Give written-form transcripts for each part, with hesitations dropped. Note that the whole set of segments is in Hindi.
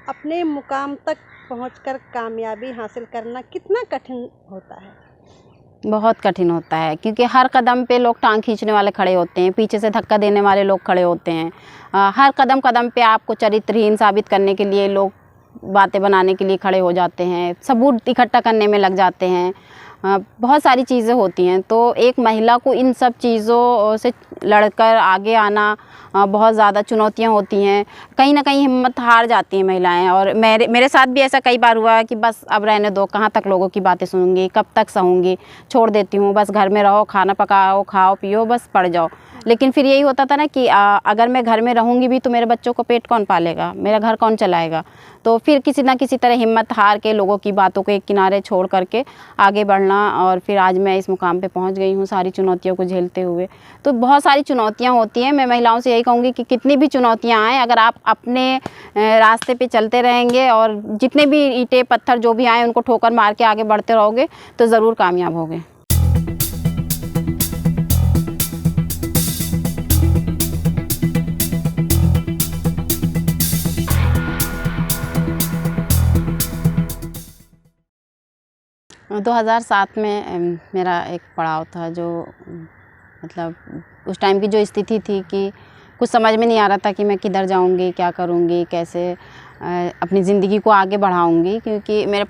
अपने मुकाम तक पहुंचकर कामयाबी हासिल करना कितना कठिन होता है? बहुत कठिन होता है, क्योंकि हर कदम पे लोग टांग खींचने वाले खड़े होते हैं, पीछे से धक्का देने वाले लोग खड़े होते हैं। हर कदम कदम पे आपको चरित्रहीन साबित करने के लिए लोग बातें बनाने के लिए खड़े हो जाते हैं, सबूत इकट्ठा करने में लग जाते हैं। बहुत सारी चीज़ें होती हैं, तो एक महिला को इन सब चीज़ों से लड़कर आगे आना बहुत ज़्यादा चुनौतियाँ होती हैं। कहीं ना कहीं हिम्मत हार जाती हैं महिलाएं, और मेरे साथ भी ऐसा कई बार हुआ है कि बस अब रहने दो, कहाँ तक लोगों की बातें सुनूंगी, कब तक सहूंगी, छोड़ देती हूँ, बस घर में रहो, खाना पकाओ, खाओ पियो, बस पड़ जाओ। लेकिन फिर यही होता था ना कि अगर मैं घर में रहूँगी भी तो मेरे बच्चों को पेट कौन पालेगा, मेरा घर कौन चलाएगा। तो फिर किसी ना किसी तरह हिम्मत हार के लोगों की बातों को एक किनारे छोड़ करके आगे बढ़ना, और फिर आज मैं इस मुकाम पे पहुंच गई हूँ सारी चुनौतियों को झेलते हुए। तो बहुत सारी चुनौतियाँ होती हैं। मैं महिलाओं से यही कहूँगी कि कितनी भी चुनौतियाँ आएँ, अगर आप अपने रास्ते पे चलते रहेंगे और जितने भी ईंटें पत्थर जो भी आए उनको ठोकर मार के आगे बढ़ते रहोगे तो ज़रूर कामयाब होगे। हाँ, 2007 में मेरा एक पड़ाव था, जो मतलब उस टाइम की जो स्थिति थी कि कुछ समझ में नहीं आ रहा था कि मैं किधर जाऊंगी, क्या करूंगी, कैसे अपनी ज़िंदगी को आगे बढ़ाऊंगी। क्योंकि मेरे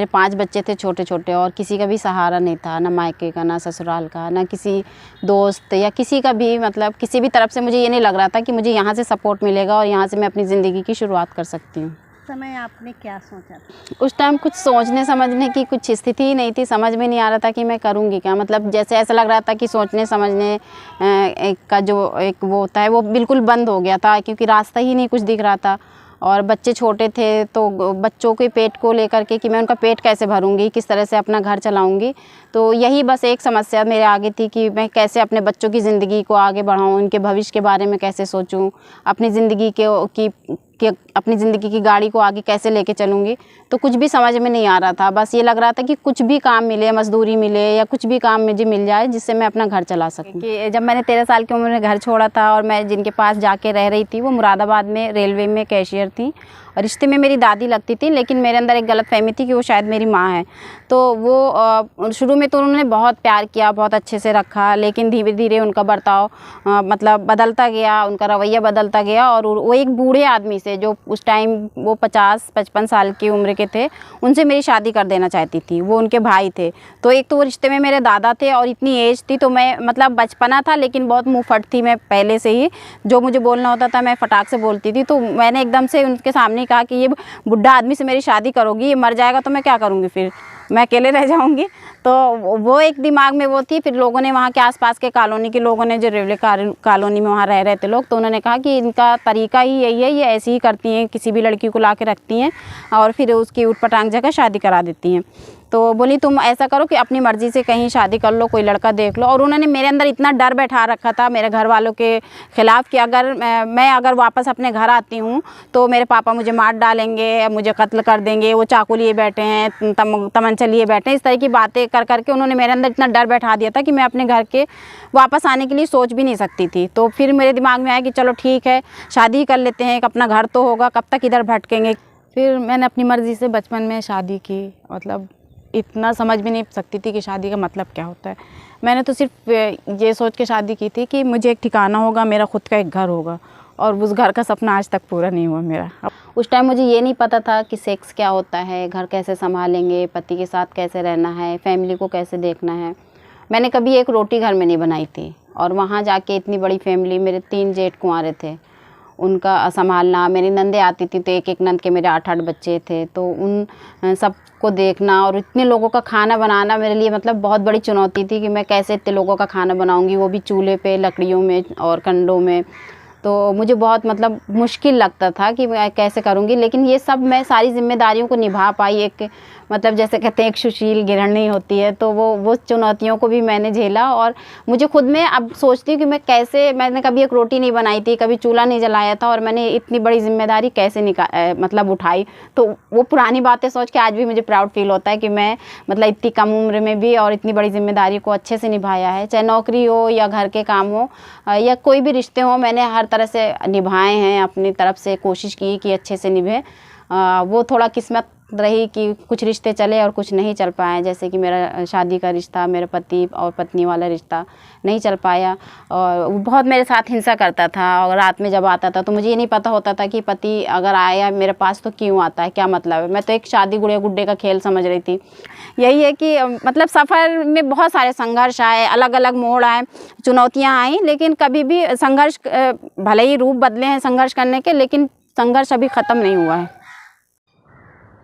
5 बच्चे थे छोटे छोटे, और किसी का भी सहारा नहीं था, ना मायके का, ना ससुराल का, ना किसी दोस्त या किसी का भी, मतलब किसी भी तरफ से मुझे ये नहीं लग रहा था कि मुझे यहाँ से सपोर्ट मिलेगा और यहाँ से मैं अपनी ज़िंदगी की शुरुआत कर सकती हूँ। समय आपने क्या सोचा था? उस टाइम कुछ सोचने समझने की कुछ स्थिति ही नहीं थी, समझ में नहीं आ रहा था कि मैं करूँगी क्या। मतलब जैसे ऐसा लग रहा था कि सोचने समझने का जो एक वो होता है वो बिल्कुल बंद हो गया था, क्योंकि रास्ता ही नहीं कुछ दिख रहा था। और बच्चे छोटे थे, तो बच्चों के पेट को लेकर के कि मैं उनका पेट कैसे भरूँगी, किस तरह से अपना घर चलाऊँगी। तो यही बस एक समस्या मेरे आगे थी कि मैं कैसे अपने बच्चों की ज़िंदगी को आगे बढ़ाऊँ, उनके भविष्य के बारे में कैसे सोचूँ, अपनी ज़िंदगी कि अपनी ज़िंदगी की गाड़ी को आगे कैसे लेके चलूँगी। तो कुछ भी समझ में नहीं आ रहा था, बस ये लग रहा था कि कुछ भी काम मिले, मजदूरी मिले या कुछ भी काम मुझे मिल जाए जिससे मैं अपना घर चला सकूँ। कि जब मैंने 13 साल की उम्र में घर छोड़ा था, और मैं जिनके पास जाके रह रही थी वो मुरादाबाद में रेलवे में कैशियर थी, और रिश्ते में मेरी दादी लगती थी, लेकिन मेरे अंदर एक गलतफहमी थी कि वो शायद मेरी माँ है। तो वो शुरू में तो उन्होंने बहुत प्यार किया, बहुत अच्छे से रखा, लेकिन धीरे धीरे उनका बर्ताव मतलब बदलता गया, उनका रवैया बदलता गया। और वो एक बूढ़े आदमी से, जो उस टाइम वो 50-55 साल की उम्र के थे, उनसे मेरी शादी कर देना चाहती थी। वो उनके भाई थे। तो एक तो वो रिश्ते में मेरे दादा थे, और इतनी एज थी, तो मैं मतलब बचपना था लेकिन बहुत मुँहफट थी मैं पहले से ही, जो मुझे बोलना होता था मैं फटाक से बोलती थी। तो मैंने एकदम से उनके सामने कहा कि ये बुढ़ा आदमी से मेरी शादी करोगी, ये मर जाएगा तो मैं क्या करूँगी, फिर मैं अकेले रह जाऊंगी। तो वो एक दिमाग में वो थी। फिर लोगों ने, वहाँ के आसपास के कॉलोनी के लोगों ने, जो रेवले कॉलोनी में वहाँ रह रहे थे लोग, तो उन्होंने कहा कि इनका तरीका ही यही है, ये ऐसे ही करती हैं, किसी भी लड़की को ला के रखती हैं और फिर उसकी ऊटपटांग जगह शादी करा देती हैं। तो बोली तुम ऐसा करो कि अपनी मर्ज़ी से कहीं शादी कर लो, कोई लड़का देख लो। और उन्होंने मेरे अंदर इतना डर बैठा रखा था मेरे घर वालों के ख़िलाफ़ कि अगर मैं वापस अपने घर आती हूँ तो मेरे पापा मुझे मार डालेंगे, मुझे कत्ल कर देंगे, वो चाकू लिए बैठे हैं, तमंचा लिए बैठे हैं। इस तरह की बातें कर करके उन्होंने मेरे अंदर इतना डर बैठा दिया था कि मैं अपने घर के वापस आने के लिए सोच भी नहीं सकती थी। तो फिर मेरे दिमाग में आया कि चलो ठीक है, शादी कर लेते हैं, एक अपना घर तो होगा, कब तक इधर भटकेंगे। फिर मैंने अपनी मर्ज़ी से बचपन में शादी की। मतलब इतना समझ भी नहीं सकती थी कि शादी का मतलब क्या होता है। मैंने तो सिर्फ ये सोच के शादी की थी कि मुझे एक ठिकाना होगा, मेरा खुद का एक घर होगा, और उस घर का सपना आज तक पूरा नहीं हुआ मेरा। उस टाइम मुझे ये नहीं पता था कि सेक्स क्या होता है, घर कैसे संभालेंगे, पति के साथ कैसे रहना है, फैमिली को कैसे देखना है। मैंने कभी एक रोटी घर में नहीं बनाई थी, और वहाँ जाके इतनी बड़ी फैमिली, मेरे 3 जेठ कुंवारे थे, उनका संभालना। मेरी नंदे आती थी तो एक एक नंद के मेरे 8-8 बच्चे थे, तो उन सबको देखना और इतने लोगों का खाना बनाना मेरे लिए मतलब बहुत बड़ी चुनौती थी कि मैं कैसे इतने लोगों का खाना बनाऊंगी, वो भी चूल्हे पे, लकड़ियों में और कंडों में। तो मुझे बहुत मतलब मुश्किल लगता था कि मैं कैसे करूँगी। लेकिन ये सब मैं सारी जिम्मेदारियों को निभा पाई। एक मतलब जैसे कहते हैं एक सुशील गृहिणी होती है, तो वो चुनौतियों को भी मैंने झेला। और मुझे खुद में अब सोचती हूँ कि मैं कैसे, मैंने कभी एक रोटी नहीं बनाई थी, कभी चूल्हा नहीं जलाया था, और मैंने इतनी बड़ी जिम्मेदारी कैसे मतलब उठाई। तो वो पुरानी बातें सोच के आज भी मुझे प्राउड फील होता है कि मैं मतलब इतनी कम उम्र में भी और इतनी बड़ी जिम्मेदारी को अच्छे से निभाया है। चाहे नौकरी हो या घर के काम हो या कोई भी रिश्ते हो, मैंने हर तरह से निभाए हैं, अपनी तरफ से कोशिश की कि अच्छे से निभे। वो थोड़ा किस्मत रही कि कुछ रिश्ते चले और कुछ नहीं चल पाए। जैसे कि मेरा शादी का रिश्ता, मेरे पति और पत्नी वाला रिश्ता नहीं चल पाया, और वो बहुत मेरे साथ हिंसा करता था। और रात में जब आता था तो मुझे ये नहीं पता होता था कि पति अगर आया मेरे पास तो क्यों आता है, क्या मतलब है। मैं तो एक शादी गुड़िया गुड्डे का खेल समझ रही थी। यही है कि मतलब सफ़र में बहुत सारे संघर्ष आए, अलग अलग मोड़ आए, चुनौतियाँ आई, लेकिन कभी भी संघर्ष भले ही रूप बदले हैं संघर्ष करने के, लेकिन संघर्ष अभी ख़त्म नहीं हुआ है।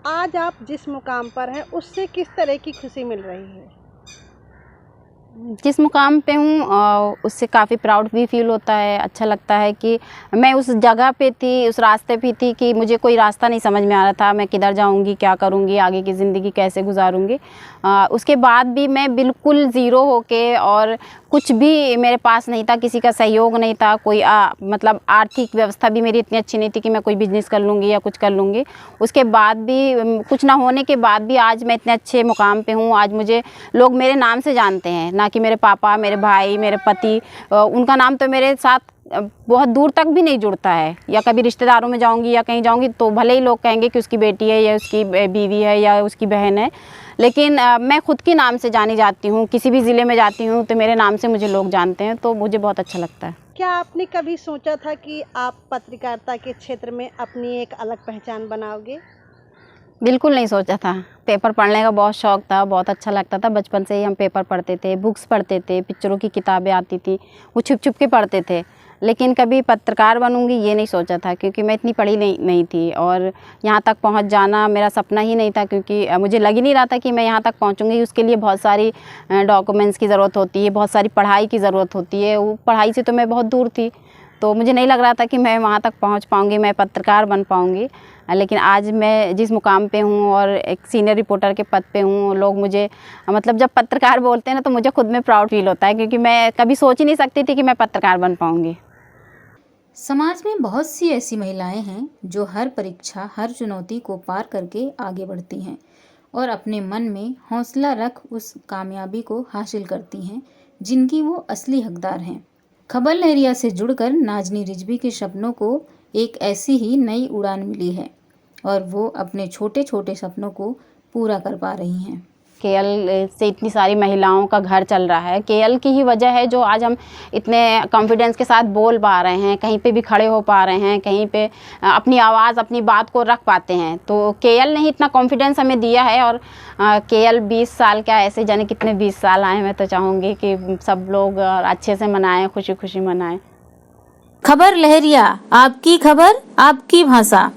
आज आप जिस मुकाम पर हैं उससे किस तरह की खुशी मिल रही है? जिस मुकाम पे हूँ उससे काफ़ी प्राउड भी फील होता है। अच्छा लगता है कि मैं उस जगह पे थी, उस रास्ते पे थी कि मुझे कोई रास्ता नहीं समझ में आ रहा था, मैं किधर जाऊँगी, क्या करूँगी, आगे की ज़िंदगी कैसे गुजारूँगी। उसके बाद भी मैं बिल्कुल ज़ीरो होके, और कुछ भी मेरे पास नहीं था, किसी का सहयोग नहीं था, कोई मतलब आर्थिक व्यवस्था भी मेरी इतनी अच्छी नहीं थी कि मैं कोई बिज़नेस कर लूँगी या कुछ कर लूँगी। उसके बाद भी कुछ ना होने के बाद भी आज मैं इतने अच्छे मुकाम पे हूँ। आज मुझे लोग मेरे नाम से जानते हैं, ना कि मेरे पापा, मेरे भाई, मेरे पति। उनका नाम तो मेरे साथ बहुत दूर तक भी नहीं जुड़ता है। या कभी रिश्तेदारों में जाऊंगी या कहीं जाऊंगी तो भले ही लोग कहेंगे कि उसकी बेटी है या उसकी बीवी है या उसकी बहन है, लेकिन मैं खुद के नाम से जानी जाती हूँ। किसी भी ज़िले में जाती हूँ तो मेरे नाम से मुझे लोग जानते हैं, तो मुझे बहुत अच्छा लगता है। क्या आपने कभी सोचा था कि आप पत्रकारिता के क्षेत्र में अपनी एक अलग पहचान बनाओगे? बिल्कुल नहीं सोचा था। पेपर पढ़ने का बहुत शौक़ था, बहुत अच्छा लगता था। बचपन से ही हम पेपर पढ़ते थे, बुक्स पढ़ते थे, पिक्चरों की किताबें आती थी, वो छुप छुप के पढ़ते थे। लेकिन कभी पत्रकार बनूंगी ये नहीं सोचा था, क्योंकि मैं इतनी पढ़ी नहीं थी, और यहाँ तक पहुँच जाना मेरा सपना ही नहीं था, क्योंकि मुझे लग ही नहीं रहा था कि मैं यहाँ तक पहुँचूंगी। उसके लिए बहुत सारी डॉक्यूमेंट्स की ज़रूरत होती है, बहुत सारी पढ़ाई की ज़रूरत होती है। वो पढ़ाई से तो मैं बहुत दूर थी, तो मुझे नहीं लग रहा था कि मैं वहाँ तक पहुँच पाऊँगी, मैं पत्रकार बन पाऊँगी। लेकिन आज मैं जिस मुकाम पे हूँ और एक सीनियर रिपोर्टर के पद पे हूँ, लोग मुझे मतलब जब पत्रकार बोलते हैं ना तो मुझे खुद में प्राउड फील होता है, क्योंकि मैं कभी सोच ही नहीं सकती थी कि मैं पत्रकार बन पाऊँगी। समाज में बहुत सी ऐसी महिलाएं हैं जो हर परीक्षा, हर चुनौती को पार करके आगे बढ़ती हैं और अपने मन में हौसला रख उस कामयाबी को हासिल करती हैं जिनकी वो असली हकदार हैं। खबर लहरिया से जुड़कर नाजनी रिजवी के सपनों को एक ऐसी ही नई उड़ान मिली है और वो अपने छोटे छोटे सपनों को पूरा कर पा रही हैं। केएल से इतनी सारी महिलाओं का घर चल रहा है। केएल की ही वजह है जो आज हम इतने कॉन्फिडेंस के साथ बोल पा रहे हैं, कहीं पे भी खड़े हो पा रहे हैं, कहीं पे अपनी आवाज़, अपनी बात को रख पाते हैं। तो केएल ने ही इतना कॉन्फिडेंस हमें दिया है। और केएल 20 साल क्या, ऐसे जाने कितने 20 साल आए। मैं तो चाहूँगी कि सब लोग अच्छे से मनाएं, खुशी खुशी मनाएं। खबर लहरिया, आपकी खबर, आपकी भाषा।